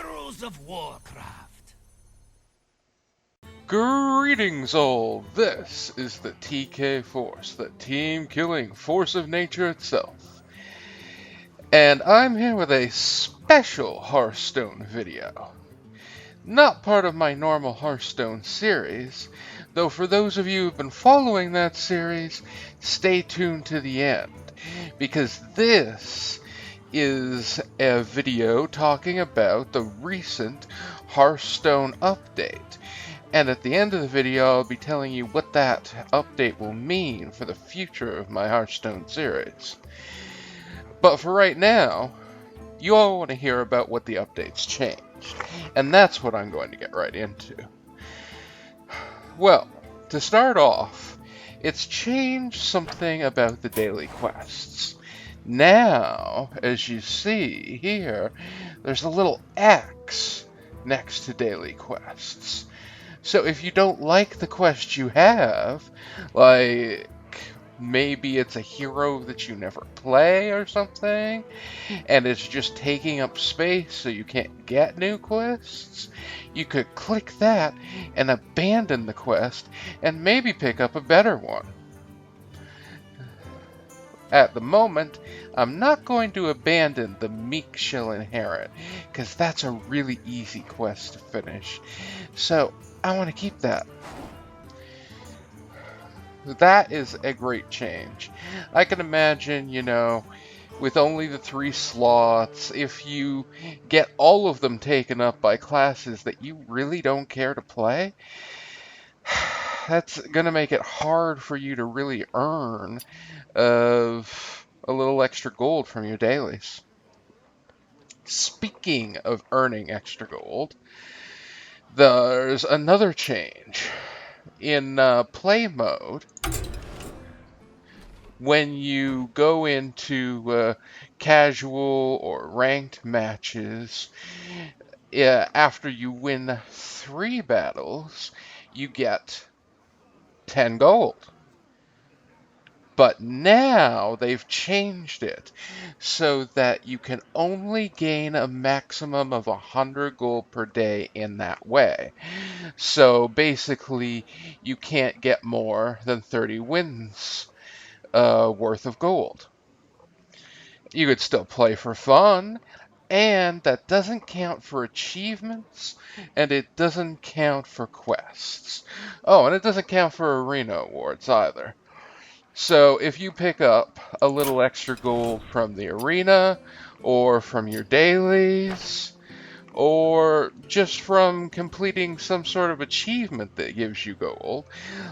heroes of Warcraft. Greetings all, this is the TKForce, the team-killing force of nature itself. And I'm here with a special Hearthstone video. Not part of my normal Hearthstone series, though for those of you who've been following that series, stay tuned to the end, because this is a video talking about the recent Hearthstone update. And at the end of the video, I'll be telling you what that update will mean for the future of my Hearthstone series. But for right now, you all want to hear about what the update's changed. And that's what I'm going to get right into. Well, to start off, it's changed something about the daily quests. Now, as you see here, there's a little X next to daily quests. So if you don't like the quest you have, like maybe it's a hero that you never play or something, and it's just taking up space so you can't get new quests, you could click that and abandon the quest and maybe pick up a better one. At the moment, I'm not going to abandon the Meek Shall Inherit, because that's a really easy quest to finish. So I want to keep that. That is a great change. I can imagine, with only the 3 slots, if you get all of them taken up by classes that you really don't care to play, that's going to make it hard for you to really earn of a little extra gold from your dailies. Speaking of earning extra gold, there's another change. In play mode, when you go into casual or ranked matches, after you win 3 battles, you get 10 gold. But now they've changed it so that you can only gain a maximum of 100 gold per day in that way. So basically, you can't get more than 30 wins worth of gold. You could still play for fun, and that doesn't count for achievements, and it doesn't count for quests. Oh, and it doesn't count for arena awards either. So if you pick up a little extra gold from the arena, or from your dailies, or just from completing some sort of achievement that gives you gold,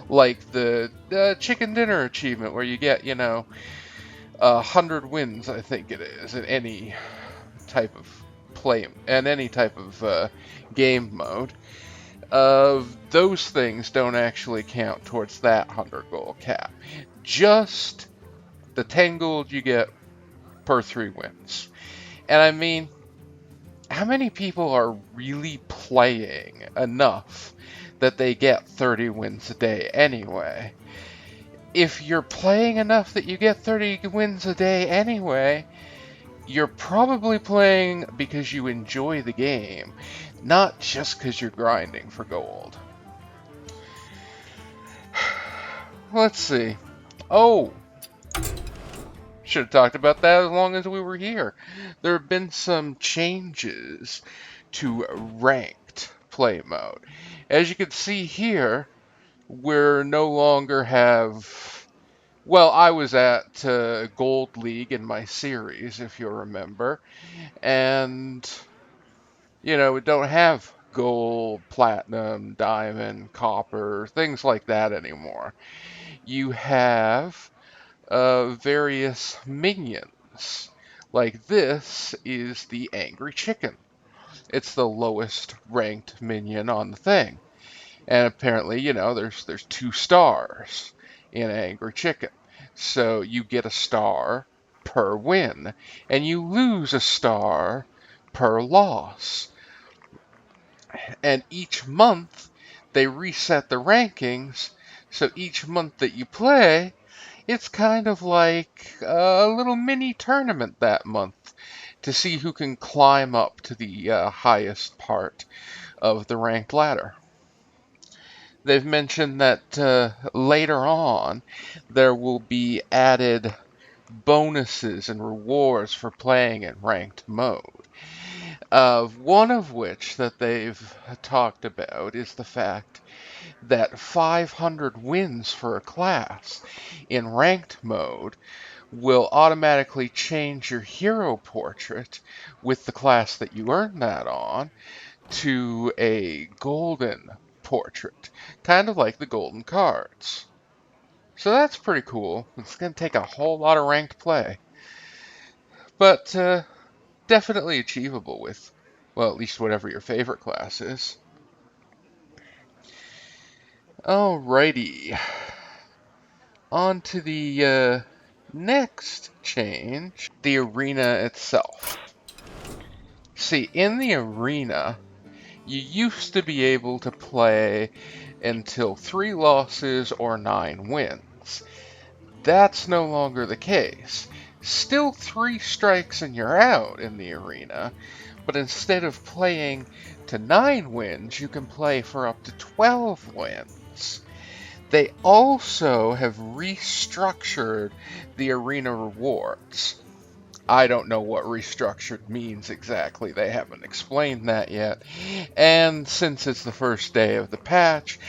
like the chicken dinner achievement where you get, 100 wins, I think it is, in any type of play, and any type of game mode. Those things don't actually count towards that 100 gold cap. Just the 10 gold you get per 3 wins. And I mean, how many people are really playing enough that they get 30 wins a day anyway? If you're playing enough that you get 30 wins a day anyway, you're probably playing because you enjoy the game, not just because you're grinding for gold. Let's see. Oh! Should have talked about that as long as we were here. There have been some changes to ranked play mode. As you can see here, we're no longer have... Well, I was at Gold League in my series, if you'll remember, and, we don't have gold, platinum, diamond, copper, things like that anymore. You have various minions. Like this is the Angry Chicken. It's the lowest ranked minion on the thing. And apparently, there's 2 stars in Angry Chicken. So you get a star per win, and you lose a star per loss. And each month, they reset the rankings, so each month that you play, it's kind of like a little mini tournament that month to see who can climb up to the highest part of the ranked ladder. They've mentioned that later on there will be added bonuses and rewards for playing in ranked mode. One of which that they've talked about is the fact that 500 wins for a class in ranked mode will automatically change your hero portrait with the class that you earned that on to a golden portrait, kind of like the golden cards. So that's pretty cool. It's going to take a whole lot of ranked play, but definitely achievable with, well, at least whatever your favorite class is. Alrighty, on to the next change, the arena itself. See, in the arena, you used to be able to play until 3 losses or 9 wins. That's no longer the case. Still 3 strikes and you're out in the arena, but instead of playing to 9 wins, you can play for up to 12 wins. They also have restructured the arena rewards. I don't know what restructured means exactly. They haven't explained that yet. And since it's the first day of the patch,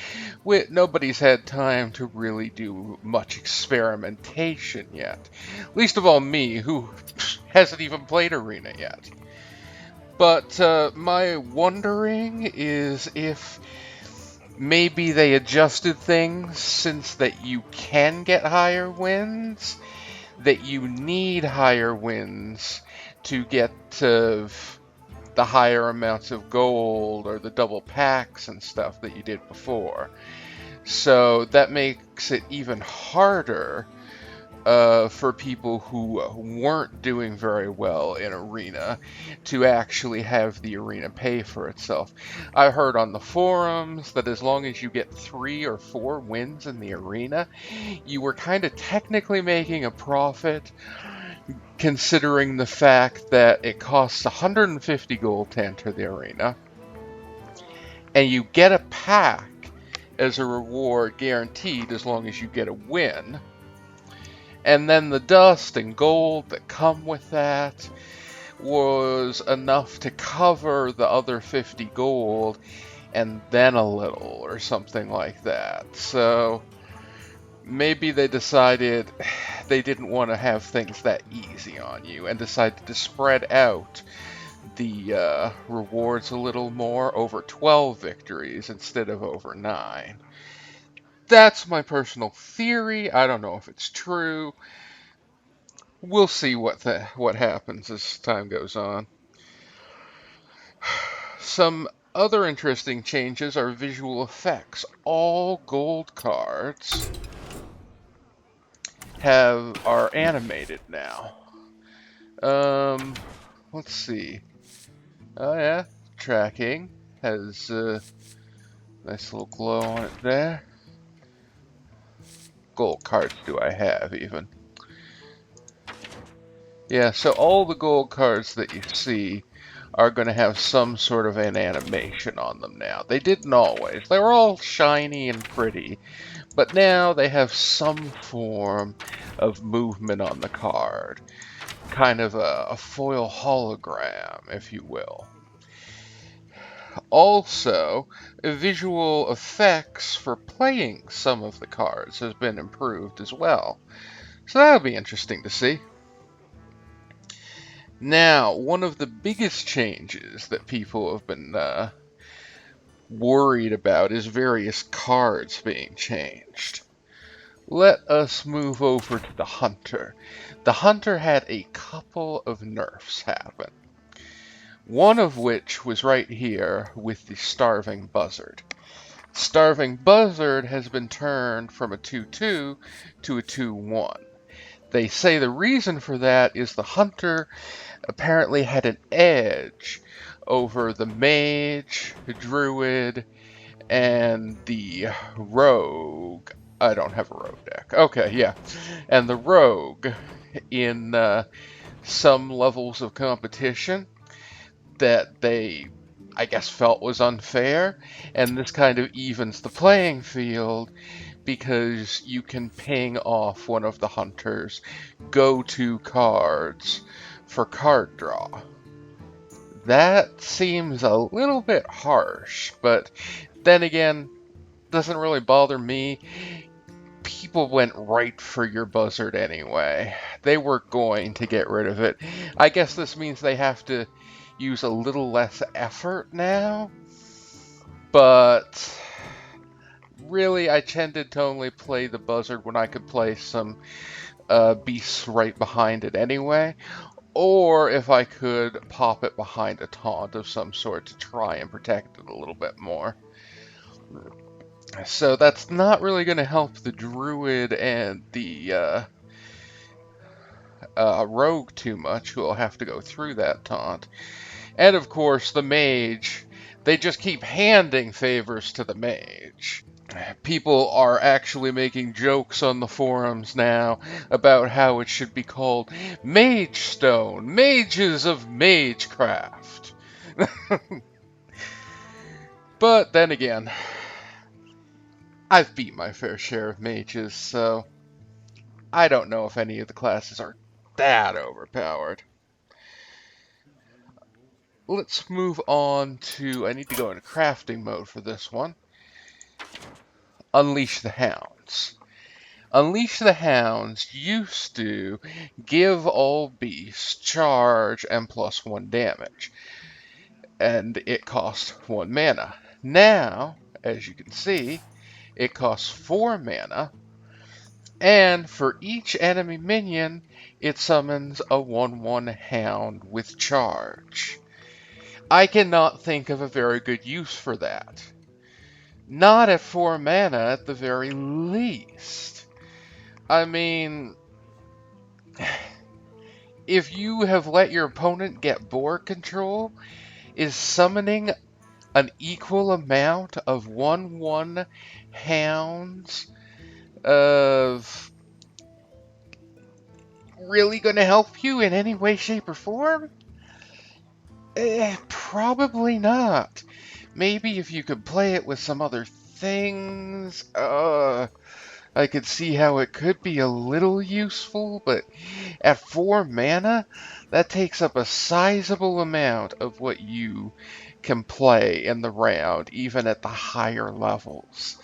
nobody's had time to really do much experimentation yet. Least of all me, who hasn't even played Arena yet. But my wondering is if maybe they adjusted things since that you can get higher wins, that you need higher wins to get the higher amounts of gold or the double packs and stuff that you did before. So that makes it even harder for people who weren't doing very well in Arena to actually have the Arena pay for itself. I heard on the forums that as long as you get 3 or 4 wins in the Arena, you were kind of technically making a profit, considering the fact that it costs 150 gold to enter the Arena, and you get a pack as a reward guaranteed as long as you get a win. And then the dust and gold that come with that was enough to cover the other 50 gold and then a little or something like that. So maybe they decided they didn't want to have things that easy on you and decided to spread out the rewards a little more over 12 victories instead of over 9. That's my personal theory. I don't know if it's true. We'll see what happens as time goes on. Some other interesting changes are visual effects. All gold cards are animated now. Let's see. Oh yeah, tracking has a nice little glow on it there. Gold cards do I have even? Yeah, so all the gold cards that you see are going to have some sort of an animation on them now. They didn't always. They were all shiny and pretty, but now they have some form of movement on the card. Kind of a foil hologram, if you will. Also, visual effects for playing some of the cards has been improved as well. So that'll be interesting to see. Now, one of the biggest changes that people have been worried about is various cards being changed. Let us move over to the Hunter. The Hunter had a couple of nerfs happen. One of which was right here with the Starving Buzzard. Starving Buzzard has been turned from a 2-2 to a 2-1. They say the reason for that is the Hunter apparently had an edge over the Mage, the Druid, and the Rogue. I don't have a Rogue deck. Okay, yeah. And the Rogue in some levels of competition that they, I guess, felt was unfair, and this kind of evens the playing field because you can ping off one of the hunter's go-to cards for card draw. That seems a little bit harsh, but then again, doesn't really bother me. People went right for your buzzard anyway. They were going to get rid of it. I guess this means they have to use a little less effort now, but really I tended to only play the buzzard when I could play some beasts right behind it anyway, or if I could pop it behind a taunt of some sort to try and protect it a little bit more. So that's not really going to help the druid and the rogue too much, who will have to go through that taunt. And of course, the mage, they just keep handing favors to the mage. People are actually making jokes on the forums now about how it should be called Mage Stone, Mages of Magecraft. But then again, I've beat my fair share of mages, so I don't know if any of the classes are that overpowered. Let's move on to, I need to go into crafting mode for this one. Unleash the Hounds. Unleash the Hounds used to give all beasts charge and +1 damage, and it cost 1 mana. Now, as you can see, it costs 4 mana, and for each enemy minion, it summons a 1/1 Hound with charge. I cannot think of a very good use for that. Not at 4 mana at the very least. I mean, if you have let your opponent get board control, is summoning an equal amount of 1/1 Hounds of really going to help you in any way, shape, or form? Probably not. Maybe if you could play it with some other things, I could see how it could be a little useful, but at 4 mana, that takes up a sizable amount of what you can play in the round, even at the higher levels.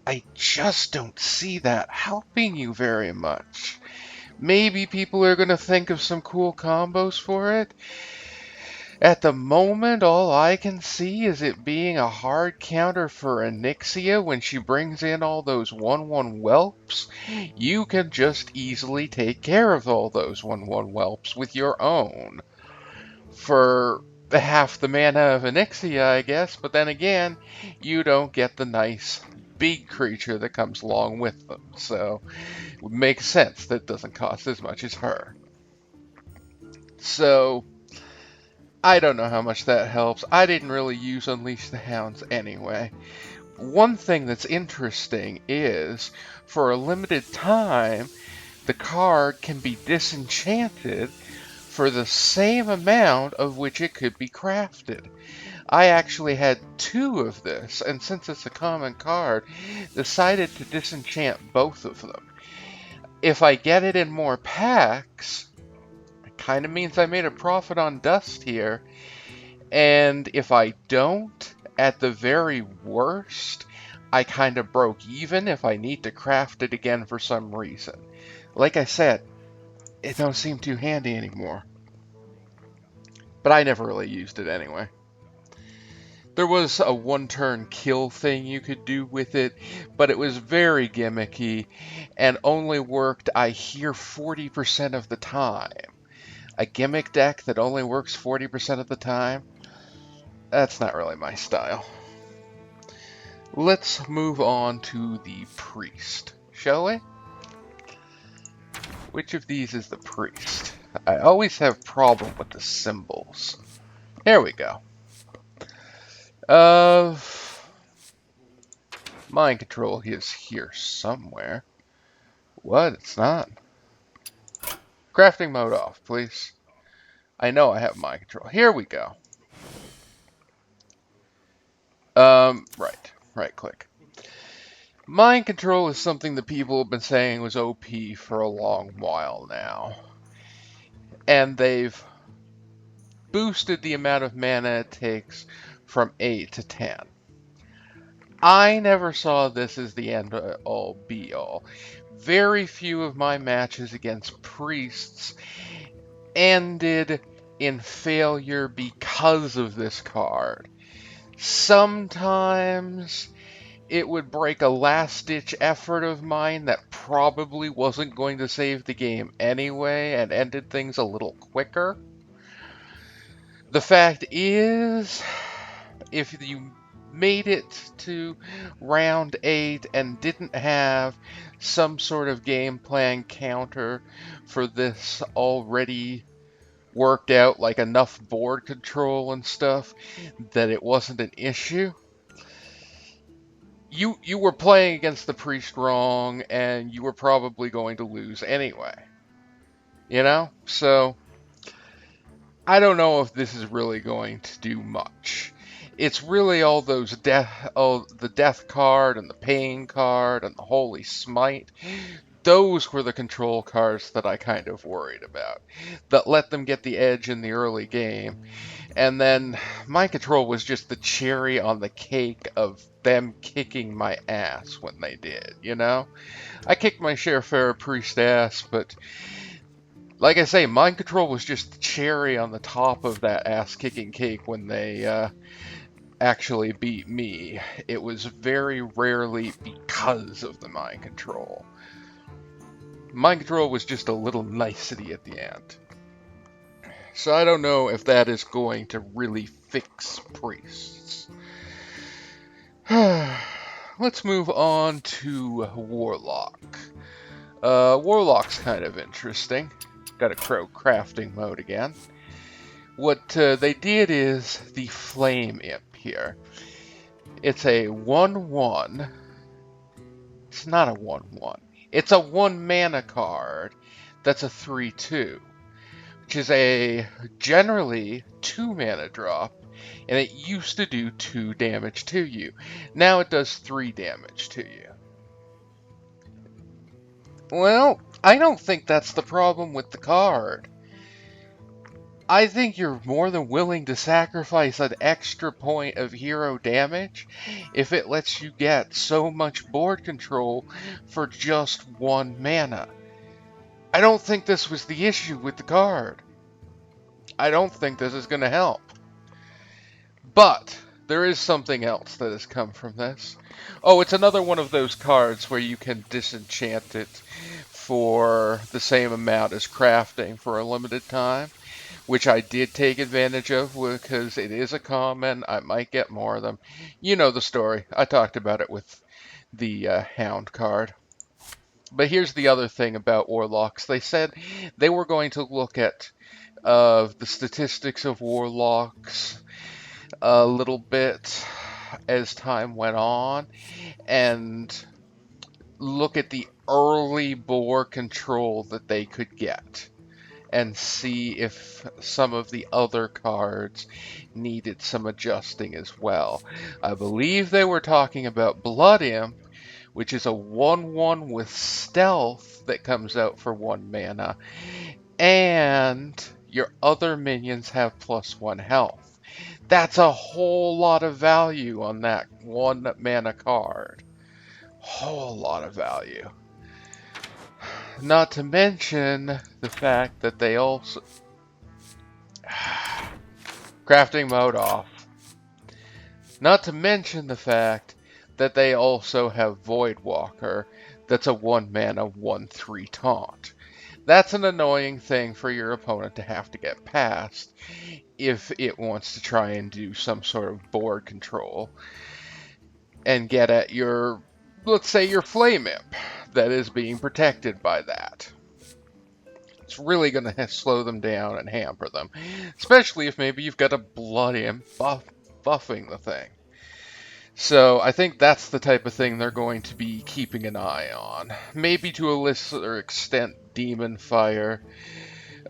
I just don't see that helping you very much. Maybe people are going to think of some cool combos for it. At the moment, all I can see is it being a hard counter for Onyxia when she brings in all those 1/1 whelps. You can just easily take care of all those 1/1 whelps with your own. For half the mana of Onyxia, I guess, but then again, you don't get the nice big creature that comes along with them. So it would make sense that it doesn't cost as much as her. So I don't know how much that helps. I didn't really use Unleash the Hounds anyway. One thing that's interesting is, for a limited time, the card can be disenchanted for the same amount of which it could be crafted. I actually had 2 of this, and since it's a common card, decided to disenchant both of them. If I get it in more packs, it kind of means I made a profit on dust here. And if I don't, at the very worst, I kind of broke even if I need to craft it again for some reason. Like I said, it don't seem too handy anymore. But I never really used it anyway. There was a 1-turn kill thing you could do with it, but it was very gimmicky and only worked, I hear, 40% of the time. A gimmick deck that only works 40% of the time? That's not really my style. Let's move on to the priest, shall we? Which of these is the priest? I always have problem with the symbols. Here we go. Mind control is here somewhere. What? It's not. Crafting mode off, please. I know I have mind control. Here we go. Right click. Mind control is something that people have been saying was OP for a long while now. And they've boosted the amount of mana it takes from 8 to 10. I never saw this as the end all be all. Very few of my matches against priests ended in failure because of this card. Sometimes it would break a last-ditch effort of mine that probably wasn't going to save the game anyway and ended things a little quicker. The fact is, if you made it to round 8 and didn't have some sort of game plan counter for this already worked out, like enough board control and stuff, that it wasn't an issue, you were playing against the priest wrong, and you were probably going to lose anyway. You know? So, I don't know if this is really going to do much. It's really all those the death card and the pain card and the holy smite. Those were the control cards that I kind of worried about, that let them get the edge in the early game. And then my control was just the cherry on the cake of them kicking my ass when they did, you know? I kicked my share fair priest ass, but like I say, mind control was just the cherry on the top of that ass-kicking cake when they actually beat me. It was very rarely because of the mind control. Mind control was just a little nicety at the end. So I don't know if that is going to really fix priests. Let's move on to Warlock. Warlock's kind of interesting. Got a crow crafting mode again. What they did is the Flame Imp here. It's a 1/1. It's not a 1/1. It's a 1 mana card that's a 3/2, which is a generally 2 mana drop, and it used to do 2 damage to you. Now it does 3 damage to you. Well, I don't think that's the problem with the card. I think you're more than willing to sacrifice an extra point of hero damage if it lets you get so much board control for just 1 mana. I don't think this was the issue with the card. I don't think this is going to help. But there is something else that has come from this. Oh, it's another one of those cards where you can disenchant it for the same amount as crafting for a limited time, which I did take advantage of because it is a common. I might get more of them. You know the story. I talked about it with the Hound card. But here's the other thing about Warlocks. They said they were going to look at the statistics of Warlocks a little bit as time went on and look at the early board control that they could get and see if some of the other cards needed some adjusting as well. I believe they were talking about Blood Imp, which is a 1/1 with stealth that comes out for 1 mana, and your other minions have +1 health. That's a whole lot of value on that 1 mana card. Whole lot of value. Not to mention the fact that they also... Crafting mode off. Not to mention the fact that they also have Voidwalker that's a 1 mana 1/3 taunt. That's an annoying thing for your opponent to have to get past if it wants to try and do some sort of board control and get at your, let's say, your Flame Imp that is being protected by that. It's really going to slow them down and hamper them, especially if maybe you've got a Blood Imp buffing the thing. So I think that's the type of thing they're going to be keeping an eye on. Maybe to a lesser extent Demon Fire.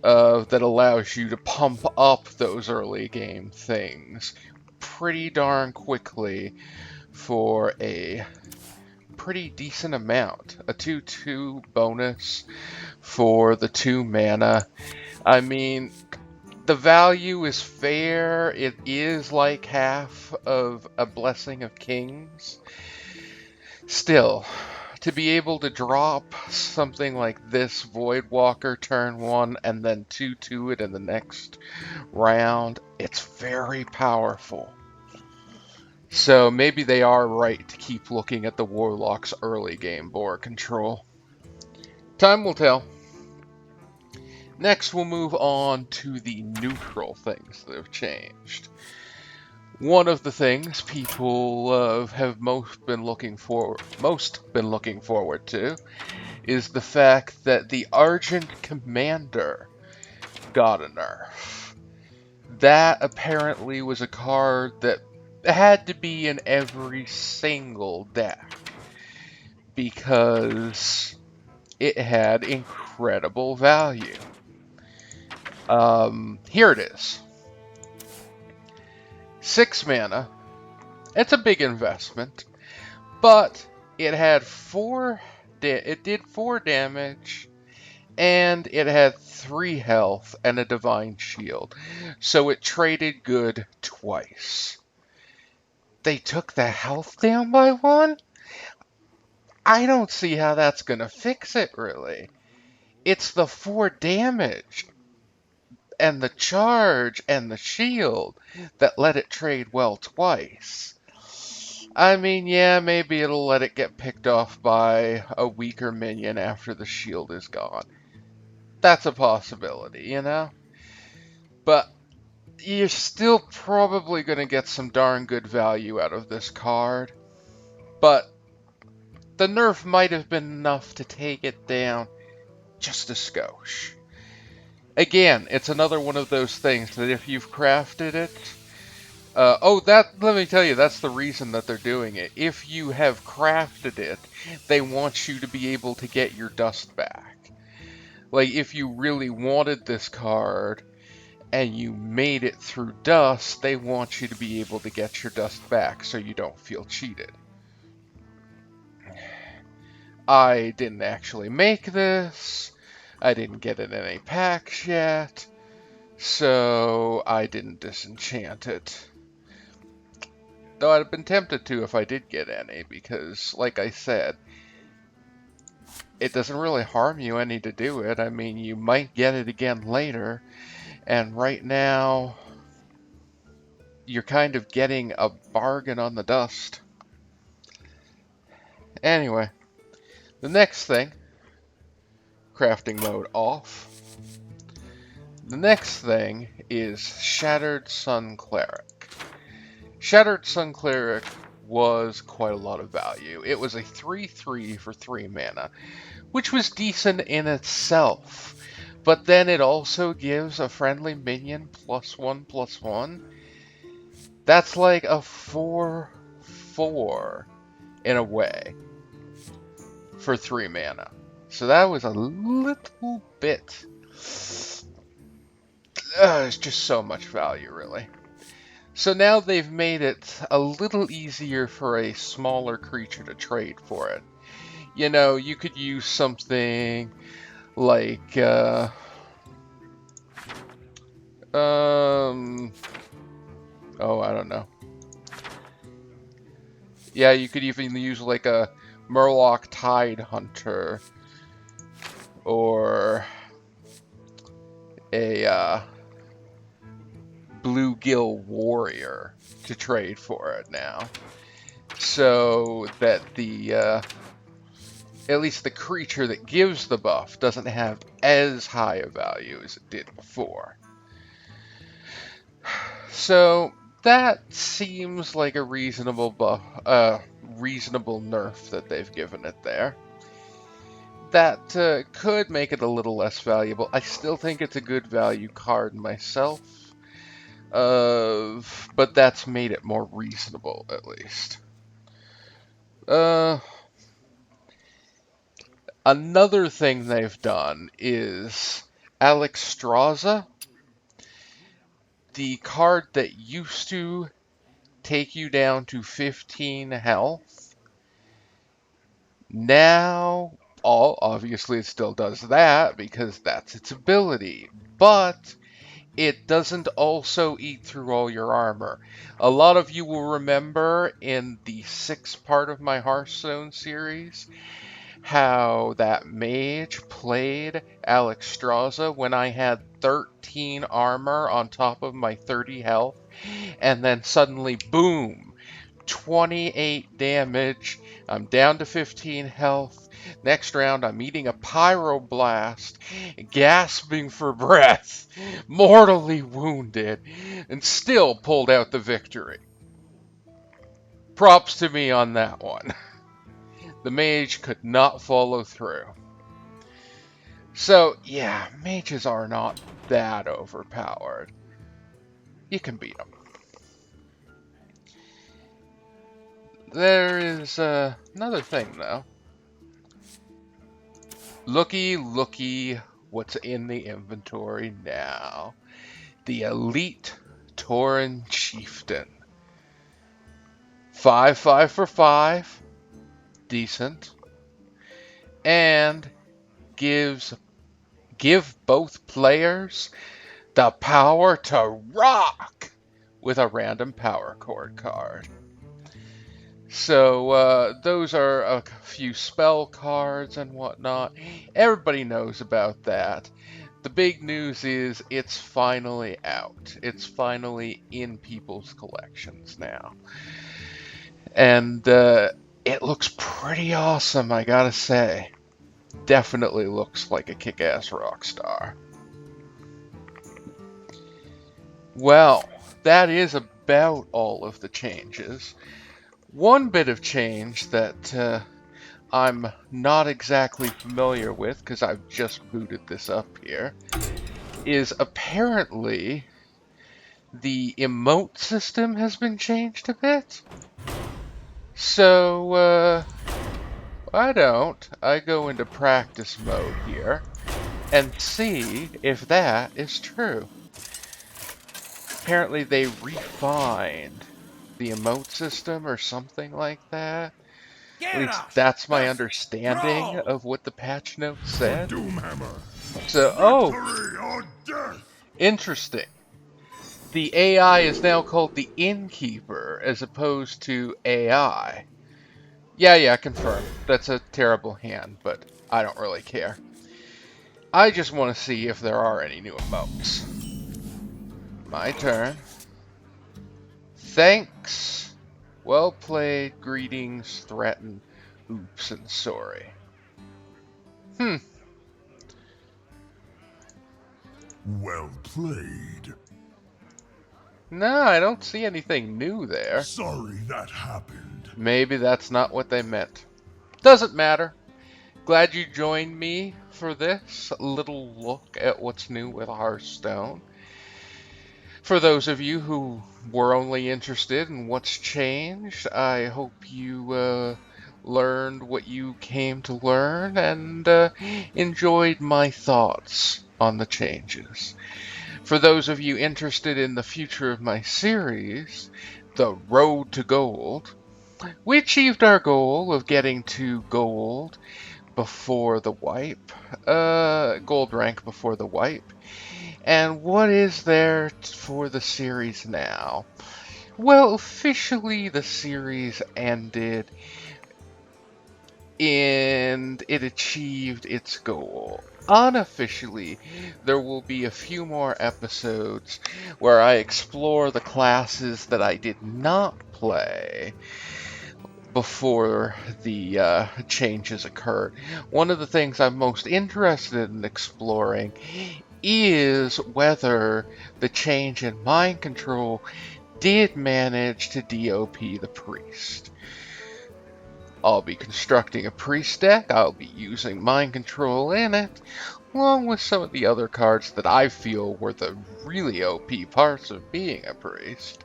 that allows you to pump up those early game things pretty darn quickly for a pretty decent amount. A 2/2 bonus for the 2 mana. I mean, the value is fair. It is like half of a Blessing of Kings. Still, to be able to drop something like this Voidwalker turn 1 and then 2/2 it in the next round, it's very powerful. So maybe they are right to keep looking at the Warlock's early game board control. Time will tell. Next, we'll move on to the neutral things that have changed. One of the things people have most been looking forward to is the fact that the Argent Commander got a nerf. That apparently was a card that had to be in every single deck because it had incredible value. Here it is. 6 mana. It's a big investment, but it had it did 4 damage, and it had 3 health and a divine shield, so it traded good twice. They took the health down by 1? I don't see how that's gonna fix it, really. It's the 4 damage and the charge and the shield that let it trade well twice. I mean, yeah, maybe it'll let it get picked off by a weaker minion after the shield is gone. That's a possibility, you know? But you're still probably going to get some darn good value out of this card. But the nerf might have been enough to take it down just a skosh. Again, it's another one of those things that if you've crafted it, let me tell you, that's the reason that they're doing it. If you have crafted it, they want you to be able to get your dust back. Like, if you really wanted this card and you made it through dust, they want you to be able to get your dust back so you don't feel cheated. I didn't actually make this. I didn't get it in any packs yet, so I didn't disenchant it. Though I'd have been tempted to if I did get any, because, like I said, it doesn't really harm you any to do it. I mean, you might get it again later, and right now, you're kind of getting a bargain on the dust. Anyway, the next thing, crafting mode off. The next thing is Shattered Sun Cleric. Shattered Sun Cleric was quite a lot of value. It was a 3/3 for 3 mana, which was decent in itself. But then it also gives a friendly minion +1/+1. That's like a 4/4 in a way for 3 mana. So that was a little bit... it's just so much value, really. So now they've made it a little easier for a smaller creature to trade for it. You know, you could use something like, I don't know. Yeah, you could even use like a Murloc Tide Hunter, or a, Bluegill Warrior to trade for it now. So that the, at least the creature that gives the buff doesn't have as high a value as it did before. So that seems like a reasonable reasonable nerf that they've given it there. That could make it a little less valuable. I still think it's a good value card myself. But that's made it more reasonable, at least. Another thing they've done is Alexstrasza, the card that used to take you down to 15 health. Now, obviously it still does that because that's its ability, but it doesn't also eat through all your armor. A lot of you will remember in the 6th part of my Hearthstone series how that mage played Alexstrasza when I had 13 armor on top of my 30 health, and then suddenly, boom, 28 damage. I'm down to 15 health. Next round, I'm eating a pyroblast, gasping for breath, mortally wounded, and still pulled out the victory. Props to me on that one. The mage could not follow through. So, yeah, mages are not that overpowered. You can beat them. There is another thing, though. Looky, what's in the inventory now. The Elite Tauren Chieftain. 5/5 for 5. Decent. And give both players the power to rock with a random power chord card. So those are a few spell cards and whatnot. Everybody knows about that. The big news is it's finally out. It's finally in people's collections now. And it looks pretty awesome, I gotta say. Definitely looks like a kick-ass rock star. Well, that is about all of the changes. One bit of change that I'm not exactly familiar with, because I've just booted this up here, is apparently the emote system has been changed a bit. So, why don't I go into practice mode here and see if that is true. Apparently they refined the emote system or something like that. At least that's my understanding of what the patch notes said. So, interesting. The AI is now called the Innkeeper as opposed to AI. Yeah, confirmed. That's a terrible hand, but I don't really care. I just want to see if there are any new emotes. My turn. Thanks. Well played, greetings, threaten, oops, and sorry. Well played. No, I don't see anything new there. Sorry that happened. Maybe that's not what they meant. Doesn't matter. Glad you joined me for this little look at what's new with Hearthstone. For those of you who were only interested in what's changed, I hope you learned what you came to learn and enjoyed my thoughts on the changes. For those of you interested in the future of my series, The Road to Gold, we achieved our goal of getting to gold before the wipe, gold rank before the wipe. And what is there for the series now? Well, officially the series ended and it achieved its goal. Unofficially, there will be a few more episodes where I explore the classes that I did not play before the changes occurred. One of the things I'm most interested in exploring is whether the change in mind control did manage to DOP the priest. I'll be constructing a priest deck, I'll be using mind control in it, along with some of the other cards that I feel were the really OP parts of being a priest.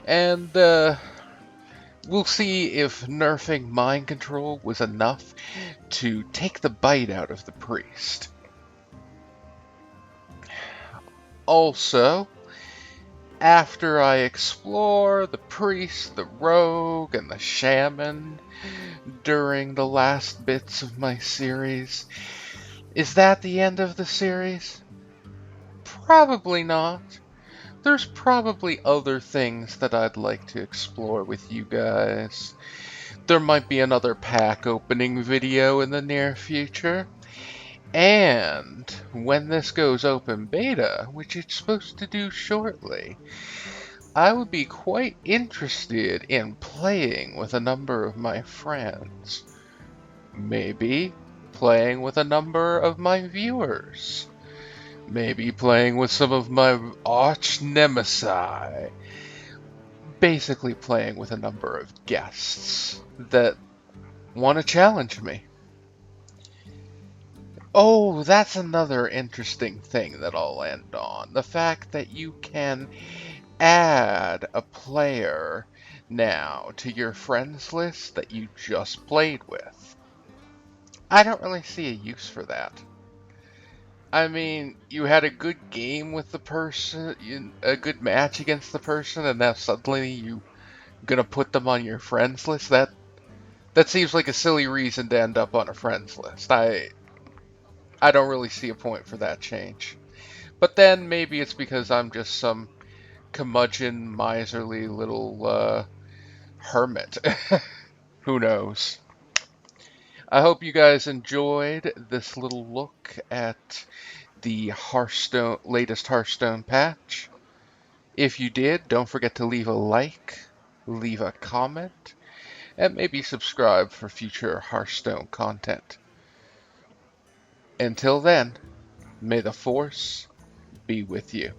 And we'll see if nerfing mind control was enough to take the bite out of the priest. Also, after I explore the priest, the rogue, and the shaman during the last bits of my series, is that the end of the series? Probably not. There's probably other things that I'd like to explore with you guys. There might be another pack opening video in the near future. And when this goes open beta, which it's supposed to do shortly, I would be quite interested in playing with a number of my friends. Maybe playing with a number of my viewers. Maybe playing with some of my arch nemesis. Basically playing with a number of guests that want to challenge me. Oh, that's another interesting thing that I'll end on. The fact that you can add a player now to your friends list that you just played with. I don't really see a use for that. I mean, you had a good game with the person, a good match against the person, and now suddenly you gonna put them on your friends list? That seems like a silly reason to end up on a friends list. I don't really see a point for that change. But then maybe it's because I'm just some curmudgeon, miserly little hermit. Who knows? I hope you guys enjoyed this little look at the Hearthstone latest Hearthstone patch. If you did, don't forget to leave a like, leave a comment, and maybe subscribe for future Hearthstone content. Until then, may the Force be with you.